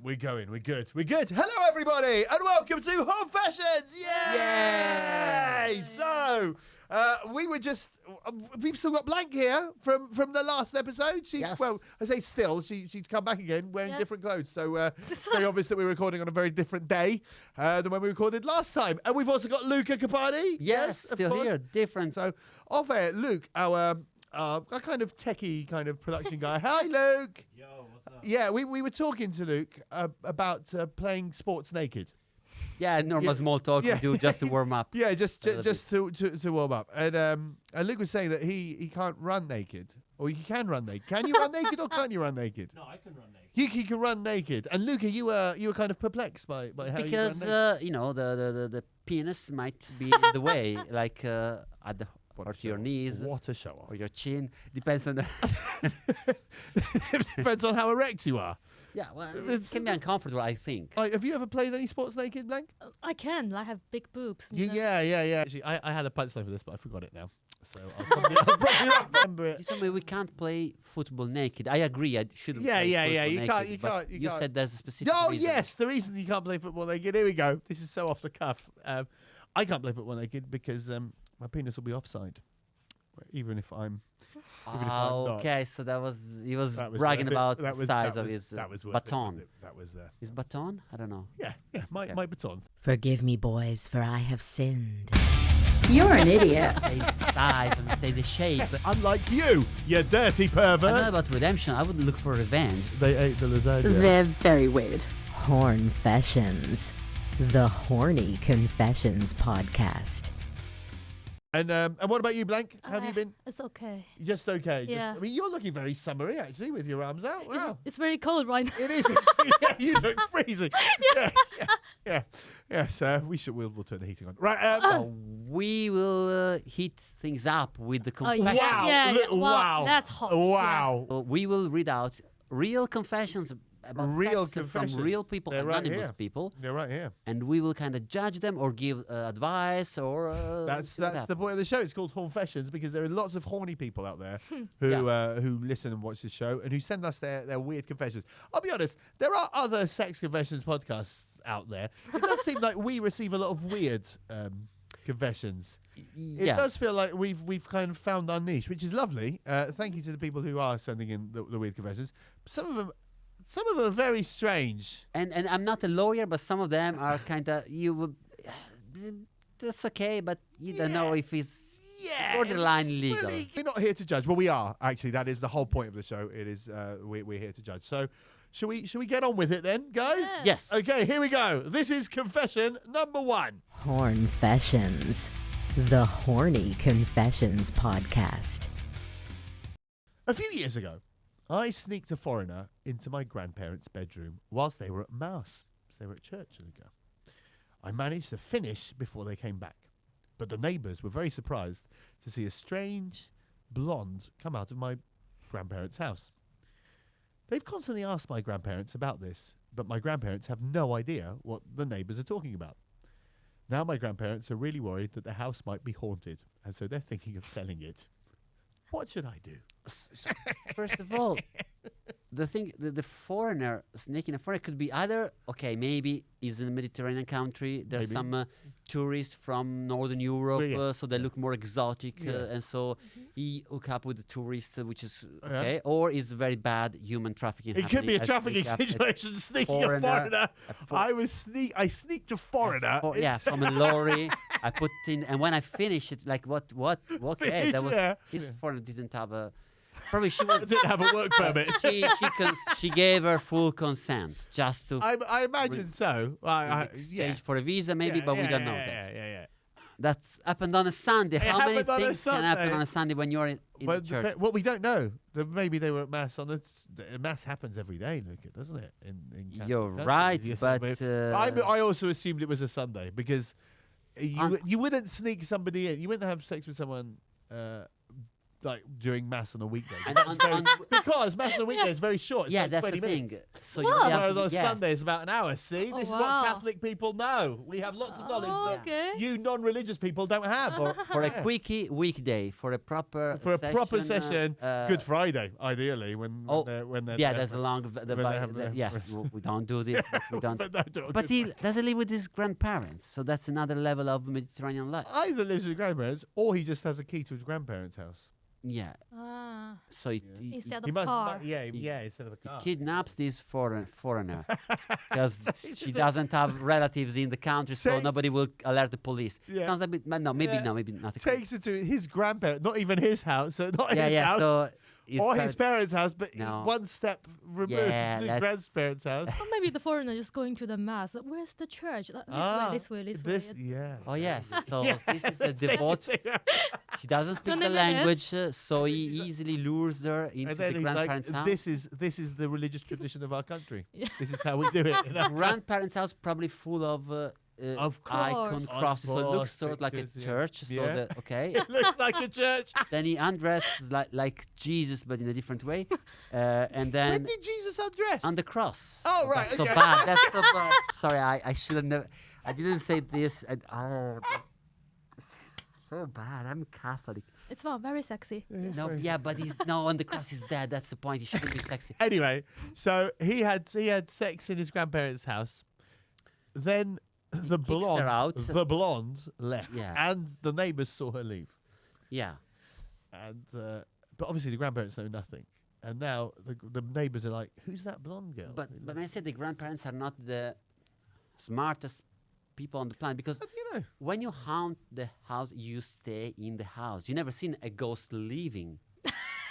We're good. Hello, everybody, and welcome to Hornfessions. Yay! So, we've still got Blank here from the last episode. Yes. Well, I say still, she's come back again wearing different clothes. So, very obvious that we're recording on a very different day than when we recorded last time. And we've also got Luca Cupani. Yes, still here, different. So, off air, Luke, our kind of techie kind of production guy. Hi, Luke. Yo, what's up? Yeah, we were talking to Luke about playing sports naked. Yeah, normal small talk we do just to warm up. Yeah, just to warm up. And Luke was saying that he can't run naked, or he can run naked. Can you run naked, or can't you run naked? No, I can run naked. You can run naked. And Luca, you were kind of perplexed by how Because you run naked. the penis might be in the way, like at the or to your knees. What a show off. Or your chin. Depends on the. Depends on how erect you are. Yeah, well, it can be uncomfortable, I think. Have you ever played any sports naked, Blank? I can. I have big boobs. You know? Yeah. Actually, I had a punchline for this, but I forgot it now. So I'll probably remember it. You told me we can't play football naked. I agree. I shouldn't. Yeah. Play You football naked, can't. You said there's a specific. Oh, reason. yes. The reason you can't play football naked. Here we go. This is so off the cuff. I can't play football naked because my penis will be offside, even if I'm. Okay, so he was That was bragging a bit- about that the was- size that of was- his that was worth it, baton. wasn't it? That was. His baton? I don't know. Yeah. My baton. Forgive me, boys, for I have sinned. You're an idiot. Say the size and say the shape. Unlike you dirty I pervert. know about redemption. I would look for revenge. They ate the lasagna. They're very weird. Hornfessions, the Horny Confessions podcast. And what about you, Blank? How have you been? It's okay. Just okay. Yeah. I mean, you're looking very summery actually, with your arms out. Wow. It's very cold right now. It is. Yeah, you look freezing. Yeah. So we'll turn the heating on. Right. We will heat things up with the Oh, confession. yeah. Wow. Wow, that's hot. Wow. We will read out real confessions about Real sex confessions. from real people, They're right anonymous here. people, You're right here. and we will kind of judge them or give advice or. That's see what the happens. point of the show. It's called Hornfessions because there are lots of horny people out there who listen and watch the show and who send us their weird confessions. I'll be honest, there are other sex confessions podcasts out there. It does seem like we receive a lot of weird confessions. It does feel like we've kind of found our niche, which is lovely. Thank you to the people who are sending in the weird confessions. Some of them are very strange. And I'm not a lawyer, but some of them are kind of that's okay, but you don't know if it's borderline legal. Really, we're not here to judge. Well, we are actually. That is the whole point of the show. It is we're here to judge. So, shall we get on with it then, guys? Yeah. Yes. Okay, here we go. This is confession number 1. Hornfessions, the Horny Confessions podcast. A few years ago, I sneaked a foreigner into my grandparents' bedroom whilst they were at mass. They were at church, Luca. I managed to finish before they came back, but the neighbours were very surprised to see a strange blonde come out of my grandparents' house. They've constantly asked my grandparents about this, but my grandparents have no idea what the neighbours are talking about. Now my grandparents are really worried that the house might be haunted, and so they're thinking of selling it. What should I do? First of all, the foreigner sneaking a foreigner could be either maybe he's in a Mediterranean country. There's Maybe. some tourists from Northern Europe, Yeah. So they look more exotic, Yeah. and so he hook up with the tourists, which is Yeah. okay. Or is very bad human trafficking. It could be a happening, as trafficking we have situation, sneaking a foreigner, foreigner. a I sneaked a foreigner. from a lorry. I put in, and when I finished, it's like what? Okay, that was Yeah. this foreigner didn't have a. Probably she was. Didn't have a work permit. she gave her full consent just to I imagine so. exchange for a visa, maybe, but we don't know that. Yeah. That's happened on a Sunday. It How many happened on a things can happen Sunday. on a Sunday when you're in the church? Well, we don't know. Maybe they were at mass on the mass happens every day, Luca, doesn't it? In Catholic You're countries. right, Yes, but I also assumed it was a Sunday because you wouldn't sneak somebody in. You wouldn't have sex with someone like during mass on a weekday. And Because mass on a weekday is very short. It's yeah, like that's 20 the minutes. thing. So you Wow. only have Whereas to, on yeah. Sunday it's about an hour. See, Oh, this is wow. what Catholic people know. We have lots of knowledge Oh, that okay. you non-religious people don't have. For a quickie weekday, for a proper For a proper session, Good for Friday, ideally, when they're yeah, there there's for- a long when they have their- yes, we don't do this, but we don't. But no, don't But Good he Friday. doesn't live with his grandparents, so that's another level of Mediterranean life. Either lives with his grandparents or he just has a key to his grandparents' house. Yeah, Ah, so instead He of must, car. yeah, instead of a car. kidnaps this foreigner because she doesn't have relatives in the country, so Takes- nobody will alert the police. Yeah. Sounds a bit, no, maybe Yeah. no, maybe not. Takes it to his grandparents, not even his house, so not Yeah, his yeah. house, So or his parents' house, but No. one step removed Yeah, to that's- grandparents' house. Or maybe the foreigner just going to the mass. Where's the church? This way. Yeah. Oh yes, so Yeah. this is a devout. She doesn't speak 20 the language, minutes. so he easily lures her into And then the he's like, grandparents' house. this is the religious tradition of our country. Yeah. This is how we do it. Grandparents' house probably full of Of icon course. crosses, so it looks course, sort of like a because, yeah. church. So Yeah. okay, It looks like a church. then he undresses like Jesus, but in a different way, and When then did Jesus undress? on the cross. Oh, right, That's so okay. bad. That's so bad. Sorry, I should have never. I didn't say this. So bad. I'm Catholic. It's not very sexy. No, yeah, but he's on the cross. He's dead. That's the point. He shouldn't be sexy. Anyway, so he had sex in his grandparents' house. Then the kicks her out. blonde left, Yeah. and the neighbours saw her leave. Yeah. And but obviously the grandparents know nothing. And now the neighbours are like, "Who's that blonde girl?" But when I said the grandparents are not the smartest people on the planet, because But, you know, when you haunt the house, you stay in the house. You never seen a ghost leaving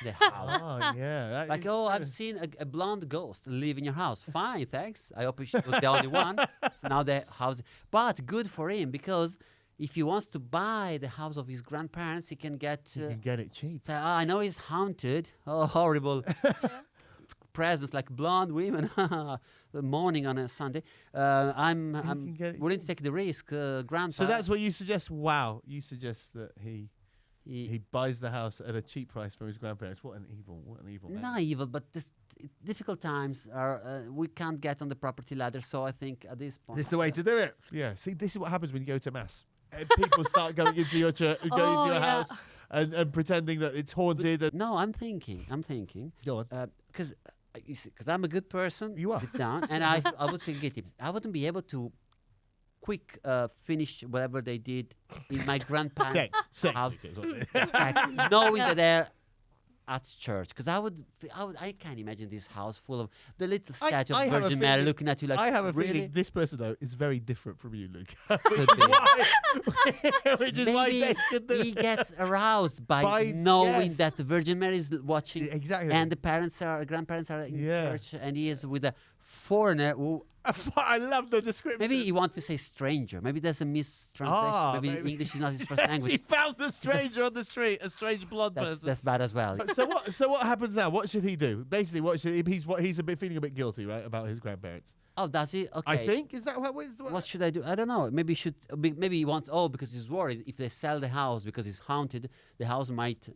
the house. oh yeah, that Like, is oh, I've true. seen a blonde ghost leaving your house. Fine, thanks. I hope she was the only one. So now the house, but good for him, because if he wants to buy the house of his grandparents, he can get. You can get it cheap. Say, I know he's haunted. Oh, horrible presence like blonde women mourning on a Sunday. can I'm get it willing to take the risk, grandpa. So that's what you suggest. Wow, you suggest that he he, buys the house at a cheap price from his grandparents. What an evil man. not evil, but this difficult times are. We can't get on the property ladder, so I think at this point. This is the way to do it. Yeah. See, this is what happens when you go to mass. People start going into your church, going Oh, into your yeah. house, and pretending that it's haunted. And No, I'm thinking. go on. Because I'm a good person. You are. Deep down, and I would feel guilty. I wouldn't be able to quick finish whatever they did in my grandparents' Sex. house. is what it is. Sex, knowing that they're at church, because I can't imagine this house full of the little statue I of have a Virgin Mary feeling- looking at you like. I have a really? feeling this person though is very different from you, Luke. Could be. Which is why Maybe they could do he it. gets aroused by By- knowing yes. that the Virgin Mary is watching, Exactly. and the grandparents are in Yeah. church, and he is with a foreigner who I love the description. maybe he wants to say stranger. Maybe there's a mistranslation. Ah, maybe maybe. English is not his first Yes, he language. found the stranger on the street, a strange blonde person. That's bad as well. So what happens now? What should he do? Basically, he's feeling a bit guilty, right, about his grandparents. Oh, does he? Okay. I think is that what? What should I do? I don't know. Maybe maybe he wants. Oh, because he's worried if they sell the house because it's haunted, the house might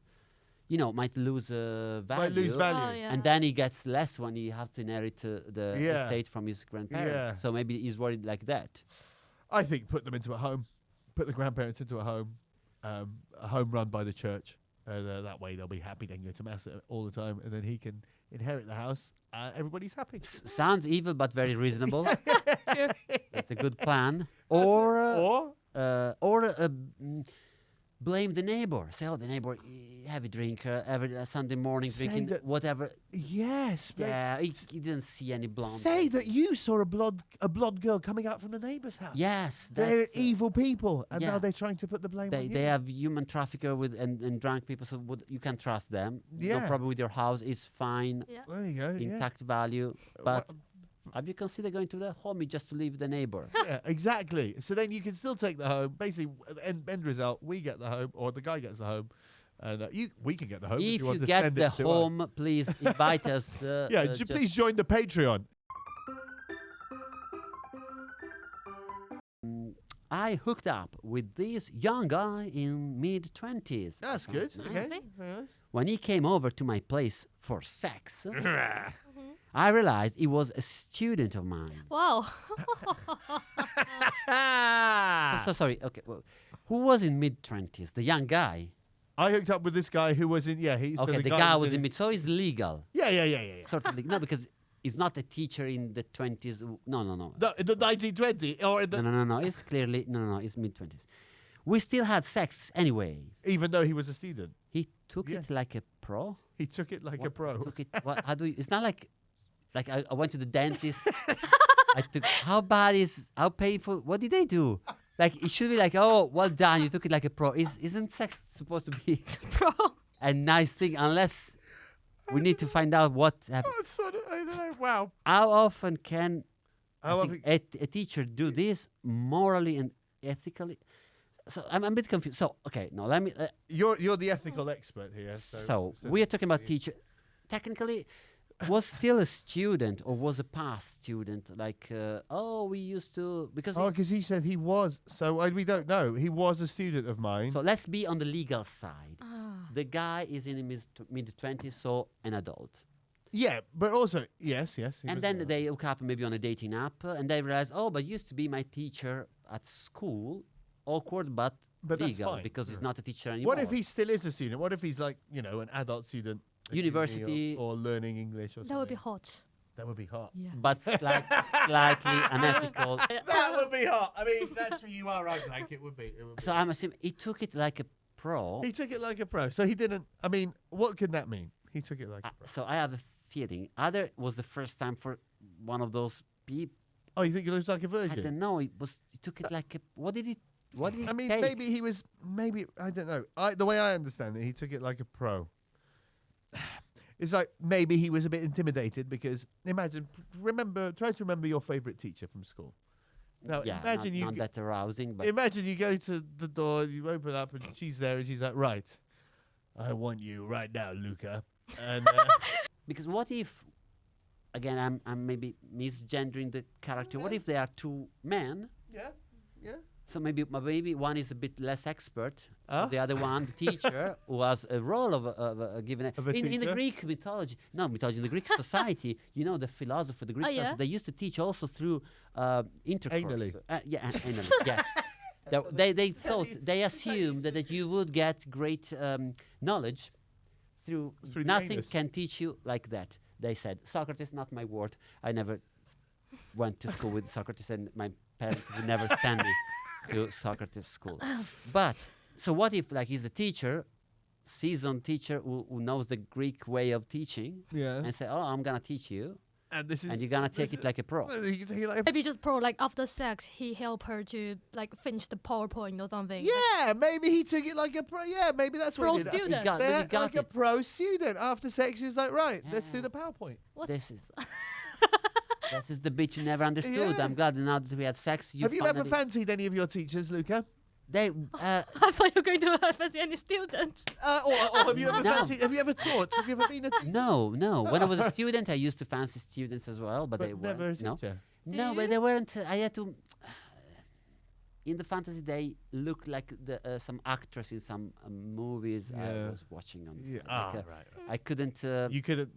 lose value. Might lose value. Oh, yeah. And then he gets less when he has to inherit the Yeah. estate from his grandparents. Yeah. So maybe he's worried like that. I think put them into a home, put the grandparents into a home run by the church, and that way they'll be happy. They can go to mass all the time, and then he can inherit the house. Everybody's happy. Sounds evil, but very reasonable. Sure. It's a good plan. Or Or blame the neighbor. Say, oh, the neighbor, heavy drinker, every Sunday morning Say drinking that- whatever. yes, but Yeah, he didn't see any blonde. say that you saw a blonde girl coming out from the neighbour's house. Yes, They're that's, evil people, and now yeah. they're trying to put the blame on you. they have human trafficker with and drunk people, so you can trust them. Yeah. No problem with your house. Is fine, Yeah. There you go. Yeah. intact value. But have you considered going to the home just to leave the neighbor? Yeah, exactly. So then you can still take the home. Basically, end result, we get the home, or the guy gets the home, and we can get the home. If you, want you to get send the it to us. home, please invite us. Yeah, just- please join the Patreon. I hooked up with this young guy in mid-20s. That's Sounds good. nice. Okay. Very nice. when he came over to my place for sex, I realized he was a student of mine. Wow. So sorry. Okay, well, who was in mid-20s? The young guy. I hooked up with this guy who was in. Yeah, he's Okay, the guy was in mid, so he's legal. Yeah. Sort of legal. No, because he's not a teacher in the 20s. No. No, in the 1920 or in the, No. It's clearly no. It's mid-20s. We still had sex anyway. even though he was a student, He took Yeah. it like a pro. he took it like a What? pro. Took it. What, how do you? It's not like I went to the dentist. I took. How bad is? How painful? What did they do? Like it should be like, oh, well done. You took it like a pro. Isn't sex supposed to be Pro. a nice thing? Unless we need to find out what happened. Oh, sort of, I don't know. Wow. How often can How I think a teacher do this morally and ethically? So I'm a bit confused. So okay, no, let me. You're the ethical expert here. So we are talking about teacher. Technically, was still a student or was a past student? Like, we used to because. Oh, because he said he was. So we don't know. He was a student of mine. So let's be on the legal side. Ah. The guy is in his mid-20s, so an adult. Yeah, but also yes. he And was, then they hook up maybe on a dating app, and they realize, oh, but used to be my teacher at school. Awkward, but that's legal fine. because he's not a teacher anymore. What if he still is a student? What if he's like an adult student, at uni University. or learning English or something? That would be hot. That would be hot. Yeah. But slightly unethical. That would be hot. I mean, that's what you are right. Like it would be. So I'm assuming he took it like a pro. He took it like a pro. So he didn't. I mean, what could that mean? He took it like a pro. So I have a feeling either it was the first time for one of those people. Oh, you think it looks like a I virgin? don't know. He took it like a. What did he? What did he I mean, take? maybe he was. Maybe I don't know. The way I understand it, he took it like a pro. It's like maybe he was a bit intimidated because try to remember your favorite teacher from school. Now Yeah, imagine not that arousing, but imagine you go to the door, you open up, and she's there, and she's like, "Right, I want you right now, Luca." And because what if? Again, I'm maybe misgendering the character. What if they are two men? yeah. So maybe one is a bit less expert. Huh? So the other one, the teacher, who has a role of given Of a in the teacher? Greek mythology. No, mythology. In the Greek society, the philosopher, the Greek Oh, yeah? philosopher, they used to teach also through intercourse. Anally. Anally. Yes. They thought they assumed that you would get great knowledge through Through the nothing anus. can teach you like that. They said Socrates, not my word. I never went to school with Socrates, and my parents would never send me to Socrates school. But so what if he's a teacher, seasoned teacher who knows the Greek way of teaching, Yeah. and say, "Oh, I'm gonna teach you," And this is. and you're gonna take it like a pro. You take it like a Maybe just pro, like after sex, he helped her to finish the PowerPoint or something. Yeah, maybe he took it like a pro. Yeah, maybe that's Pro what he did. student. He got Like a it. pro student. After sex, he's like, right, let's do Yeah. the PowerPoint. This is the bit you never understood. Yeah. I'm glad now that we had sex. Have you ever finally- fancied any of your teachers, Luca? They I thought you were going to fancy any student. Or have you ever No. fancied? Have you ever taught? Have you ever been a teacher? no. When I was a student, I used to fancy students as well, but they never a weren't. No, teacher. no, but they weren't. I had to. In the fantasy, they looked like some actress in some movies I Yeah. was watching on. Yeah. Right. I couldn't. You couldn't.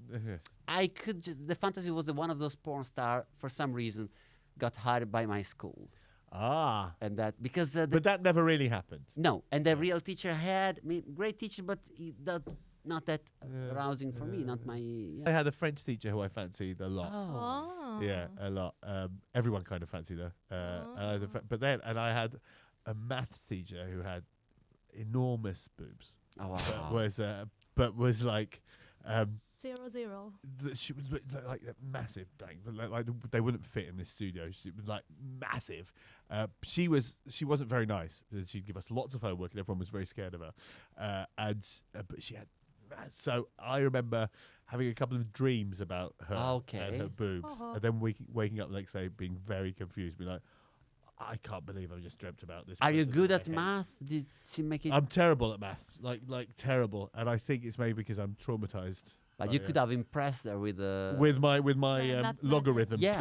I could. The fantasy was one of those porn star for some reason got hired by my school, and that because But that never really happened. no, and the real teacher had great teacher, but not that arousing for me. Not my. I had a French teacher who I fancied a lot. Oh. Yeah, a lot. Everyone kind of fancied her. And I had I had a maths teacher who had enormous boobs. Oh wow. But was like. 0-0. She was like massive, like they wouldn't fit in this studio. She was like massive. She wasn't very nice. She'd give us lots of homework, and everyone was very scared of her. But she had. So I remember having a couple of dreams about her and her boobs, and then waking up the next day being very confused, being like, I can't believe I've just dreamt about this. Are you person good in at my head." math? Did she make it? I'm terrible at maths, like terrible, and I think it's maybe because I'm traumatized. But by you it. could have impressed her with my mathematics. logarithm. Yeah.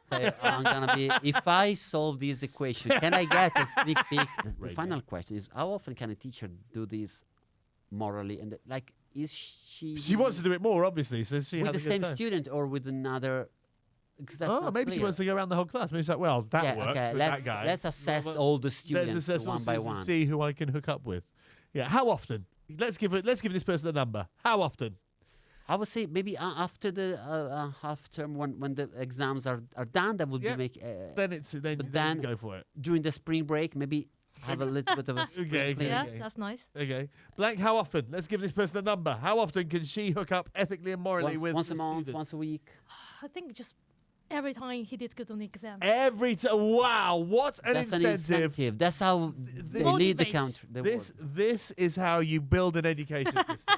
Say, I'm gonna be. If I solve this equation, can I get a sneak peek? The final question is: how often can a teacher do this morally, and like, is she? She wants to do it more, obviously. So she with has the a good same time. student or with another. 'Cause that's Oh, not maybe she clear. wants to go around the whole class. Maybe she's like, well, that Yeah, worked okay. with Let's that guy. let's assess Well, all the let's students assess all one by students and one. see who I can hook up with. Yeah, how often? Let's give this person a number. How often? I would say maybe after the half term when the exams are done, that would Yeah. be make Then but then then- go for it. during the spring break maybe have a little bit of a spring Okay, cleaning. Yeah, okay. that's nice. Okay, Blank. How often? Let's give this person a number. How often can she hook up ethically and morally with once a the month, students? once a week. I think just every time he did good on the exam. Every time. Wow, what an That's an incentive! incentive. That's how they lead the Motivates. country. The This world. this is how you build an education system.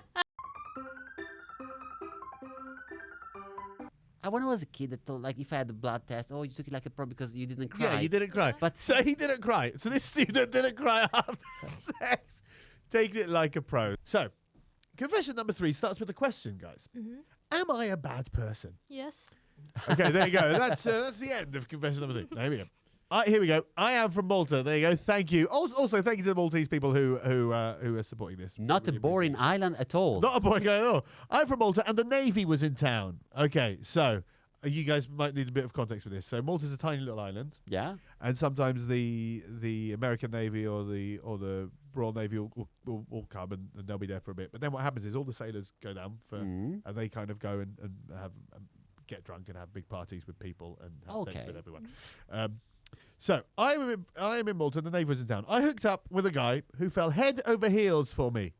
When I was a kid, I thought like if I had a blood test, oh, you took it like a pro because you didn't cry. Yeah, you didn't cry. But So he didn't cry. So this student didn't cry after sex. Taking it like a pro. So, confession number 3 starts with a question, guys. Mm-hmm. Am I a bad person? Yes. Okay, there you go. That's the end of confession number 3. There we go. Here we go. I am from Malta. There you go. Thank you. Also, thank you to the Maltese people who are supporting this. not Really a boring appreciate island at all. it. Not a boring guy at all. I'm from Malta, and the Navy was in town. Okay, so you guys might need a bit of context for this. So Malta's a tiny little island. Yeah. And sometimes the American Navy or the Royal Navy will come and they'll be there for a bit. But then what happens is all the sailors go down and they kind of go and have get drunk and have big parties with people and have sex Okay. with everyone. So I am in Malta. The Navy was in town. I hooked up with a guy who fell head over heels for me.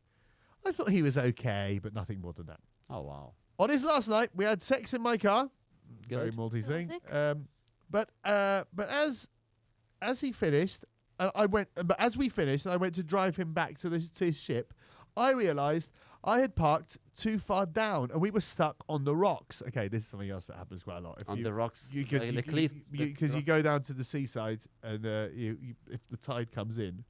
I thought he was okay, but nothing more than that. Oh wow. On his last night, we had sex in my car. Very Good. Maltese thing. Classic. But as he finished, But as we finished, and I went to drive him back to his ship, I realised I had parked too far down, and we were stuck on the rocks. Okay, this is something else that happens quite a lot. On the rocks, Because the cliff. because you go down to the seaside, and if the tide comes in,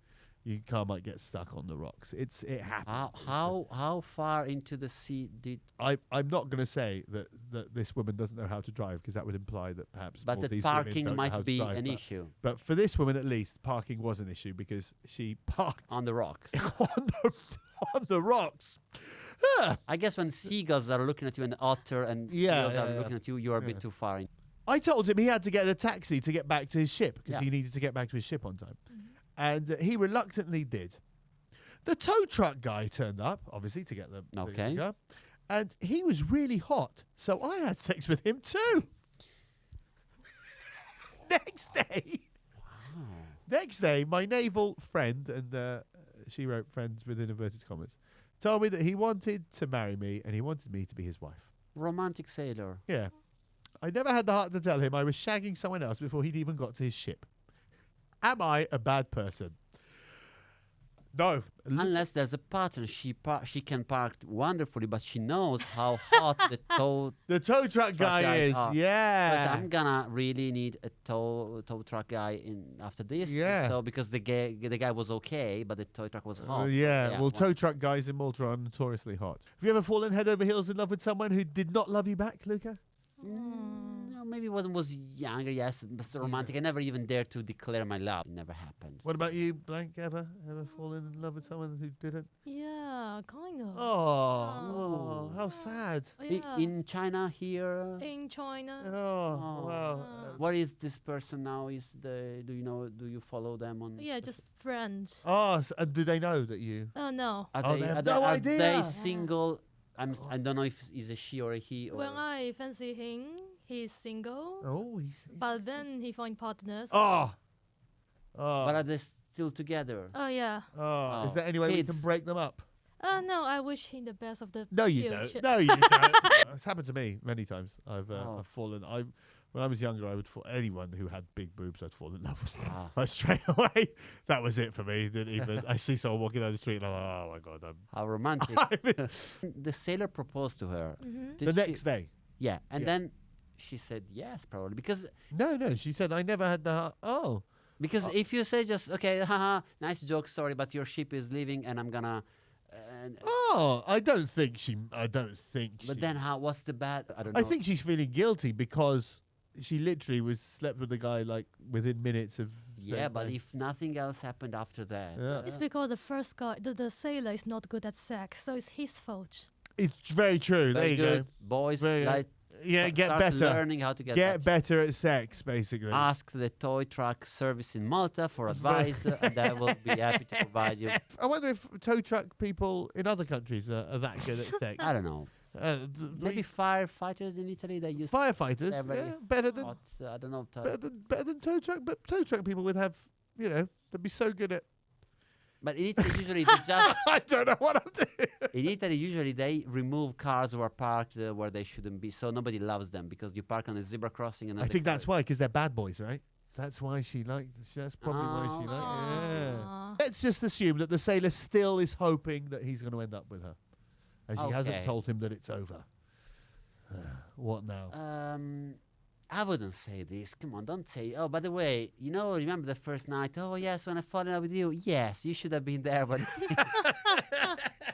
your car might get stuck on the rocks. It happens. How far into the sea did? I'm not going to say that this woman doesn't know how to drive, because that would imply that perhaps But the Maltese women parking don't know how might to be drive, an but- issue But for this woman, at least, parking was an issue because she parked on the rocks. on the rocks. Ah. I guess when seagulls are looking at you and otter and Yeah, seagulls are yeah, looking at you, you are a yeah. bit too far. I told him he had to get a taxi to get back to his ship because Yeah. he needed to get back to his ship on time. And he reluctantly did. The tow truck guy turned up, obviously, to get the Okay. car, and he was really hot, so I had sex with him too. Next day, my naval friend, and she wrote friends with inverted commas, told me that he wanted to marry me and he wanted me to be his wife. Romantic sailor. Yeah. I never had the heart to tell him I was shagging someone else before he'd even got to his ship. Am I a bad person? No. Unless there's a pattern, she can park wonderfully, but she knows how hot the tow. The tow truck guy guys is, are. So I yeah. said, I'm gonna really need a tow truck guy in after this. Yeah. So because the guy was okay, but the tow truck was hot. Yeah, well, well, tow truck guys in Malta are notoriously hot. Have you ever fallen head over heels in love with someone who did not love you back, Luca? No, maybe was younger. Yes, was romantic. I never even dared to declare my love. It never happened. What about you, Blank? Ever fallen in love with someone who didn't? Yeah, kind of. Oh, how sad. Yeah. In China here. In China. Oh, wow. What is this person now? Do you follow them on? Yeah, just friends. Oh, do they know that you? Oh no. Are Oh, they, they have are no they, are idea. they single? I don't know if it's a she or a he. Or When I fancy him, he's single. Oh, But then he find partners. Oh. but are they still together? Oh yeah. Oh. Is Oh. there any way we can Kids. break them up? Oh no, I wish him the best of the No, you future. don't. No, you don't. It's happened to me many times. I've Oh. fallen. When I was younger, I would fall. Anyone who had big boobs, I'd fall in love with. Ah. Like, straight away. That was it for me. Didn't even. I see someone walking down the street, and I'm like, oh my god. How romantic. I'm The sailor proposed to her. Mm-hmm. Did the she- next day. Yeah, and Yeah. then she said yes, probably because No. She said I never had the. Oh. if you say just okay, haha, nice joke, sorry, but your ship is leaving and I'm gonna. Oh, I don't think she. But then how? What's the bad? I don't know. I think she's feeling guilty because she literally was slept with the guy like within minutes of Yeah, but if nothing else happened after that, Yeah. It's because the first guy, the sailor, is not good at sex, so it's his fault. It's very true. There very you good. go. Boys, Very good. like, Yeah, get start better. learning how to get Get better. better at sex, basically. Ask the toy truck service in Malta for advice, and they will be happy to provide you. I wonder if tow truck people in other countries are that good at sex. I don't know. Maybe firefighters in Italy that use firefighters, they're very better than hot, I don't know. better than tow truck. But tow truck people would have, they'd be so good at. But in Italy, usually they just I don't know what I'm doing. in Italy usually they remove cars who are parked where they shouldn't be, so nobody loves them because you park on a zebra crossing and I think that's why, because they're bad boys, right? That's why she liked. That's probably why she liked. Yeah. Aw. Let's just assume that the sailor still is hoping that he's going to end up with her, and she hasn't Okay. told him that it's over. What now? I wouldn't say this. Come on, don't say. Oh, by the way, remember the first night? Oh, yes, when I fall in love with you. Yes, you should have been there. But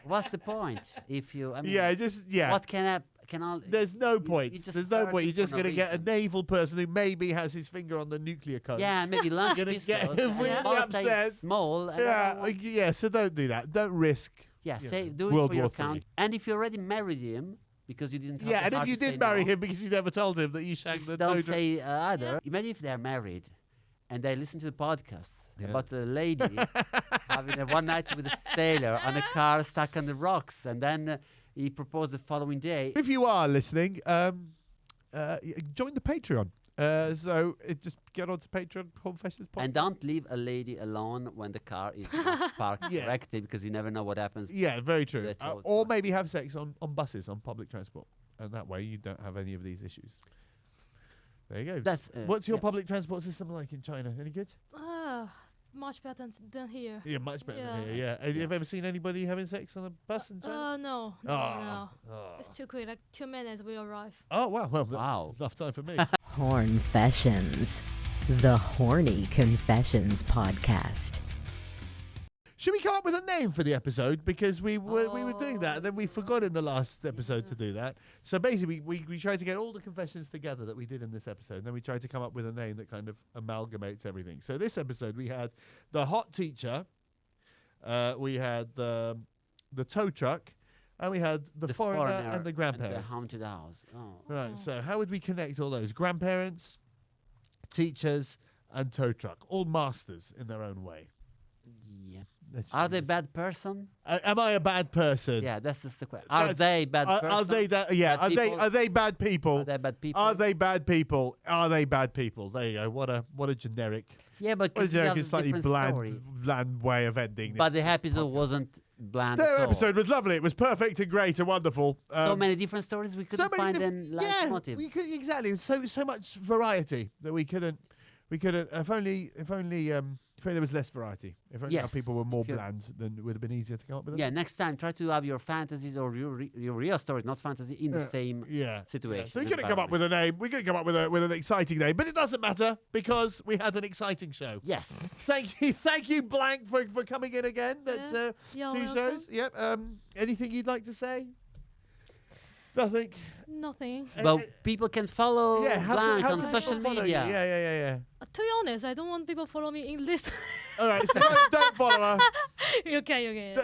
what's the point? If you, I mean, What can all? There's no point. just There's no hurt point. him You're for just no going to get a reason. naval person who maybe has his finger on the nuclear code. Yeah, maybe lunch Gonna get pistols. really and Malta upset. is small. And I Yeah, don't want- yeah. So don't do that. Don't risk. yeah. you Say know, do it World for your War account. III. And if you already married him because you didn't. Have Yeah, the and if heart you to say did marry no, him because you never told him that you shagged just the don't tow truck. say either. Imagine if they're married and they listen to the podcast Yeah. about a lady having a one night with a sailor on a car stuck on the rocks, and then he proposed the following day. If you are listening, join the Patreon. Just get onto Patreon, Hornfessions podcast. And don't leave a lady alone when the car is not parked Yeah. correctly, because you never know what happens. Yeah, very true. They're told Or twice. maybe have sex on buses, on public transport. And that way you don't have any of these issues. There you go. That's What's your yeah. public transport system like in China? Any good? Much better than here. Yeah, much better Yeah. than here, yeah. Have you ever seen anybody having sex on a bus in China? No. Oh. It's too quick. Like 2 minutes, we arrive. Oh, wow. Well, Wow. enough time for me. Hornfessions, the Horny Confessions podcast. Should we come up with a name for the episode? Because we were doing that, and then we forgot in the last episode to do that. So basically, we tried to get all the confessions together that we did in this episode, and then we tried to come up with a name that kind of amalgamates everything. So this episode, we had the hot teacher, we had the tow truck, and we had the foreigner and the grandparents. And the haunted house. Oh. Right, so how would we connect all those? Grandparents, teachers, and tow truck, all masters in their own way. Yeah. Let's Are they use- bad person? Am I a bad person? Yeah, that's just the question. Are That's- they bad person? Are they that? Yeah. Bad people? Are they bad people? Are they bad people? Are they bad people? Are they bad people? There you go. What a generic, Yeah, but what a 'cause you have generic, a slightly different story. bland way of ending. But this the episode podcast. wasn't bland Their at all. episode was lovely. It was perfect and great and wonderful. So many different stories we couldn't find different- in leitmotiv. we could exactly. So much variety that we couldn't. If only there was less variety. If only our Yes, people were more if you- bland, then it would have been easier to come up with them. Yeah, next time try to have your fantasies or your real stories, not fantasy, in the same Yeah. situation. So we could have come up with a name. We could come up with an exciting name, but it doesn't matter because we had an exciting show. Yes. Thank you, Blank, for coming in again. That's You're 2 welcome. shows. Yep. Anything you'd like to say? Nothing. Nothing. But people can follow how Blank can on people social follow you? media. Yeah. To be honest, I don't want people follow me in this. All right. So don't follow her. okay.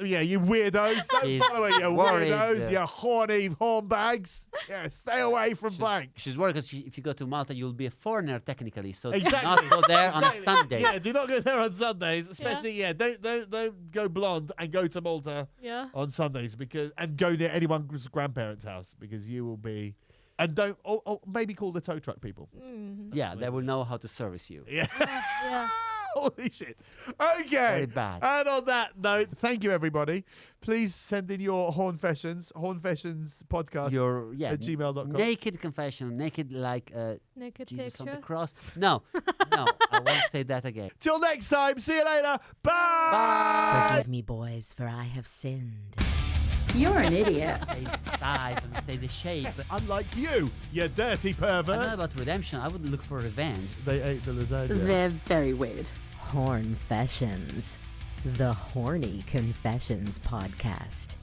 Yeah, you weirdos. Don't She's follow her, you worried, weirdos. You horny hornbags. Yeah, stay away from Blank. She's worried because if you go to Malta, you'll be a foreigner technically. So Exactly. do not go there on a Exactly. Sunday. Yeah, do not go there on Sundays, especially don't go blonde and go to Malta Yeah. on Sundays and go near anyone's grandparents' house because you will be, and don't or maybe call the tow truck people. Mm. Yeah, they will know how to service you. Yeah. Yeah. Holy shit. Okay. Very bad. And on that note, thank you everybody. Please send in your Hornfessions podcast Your at gmail.com. naked confession, naked like Naked Jesus on picture. the cross. No, I won't say that again. Till next time, see you later. Bye. Bye. Forgive me, boys, for I have sinned. You're an idiot. Say the size and say the shape. Unlike you dirty I pervert. know about redemption. I would look for revenge. They ate the lasagna. They're very weird. Hornfessions, the Horny Confessions podcast.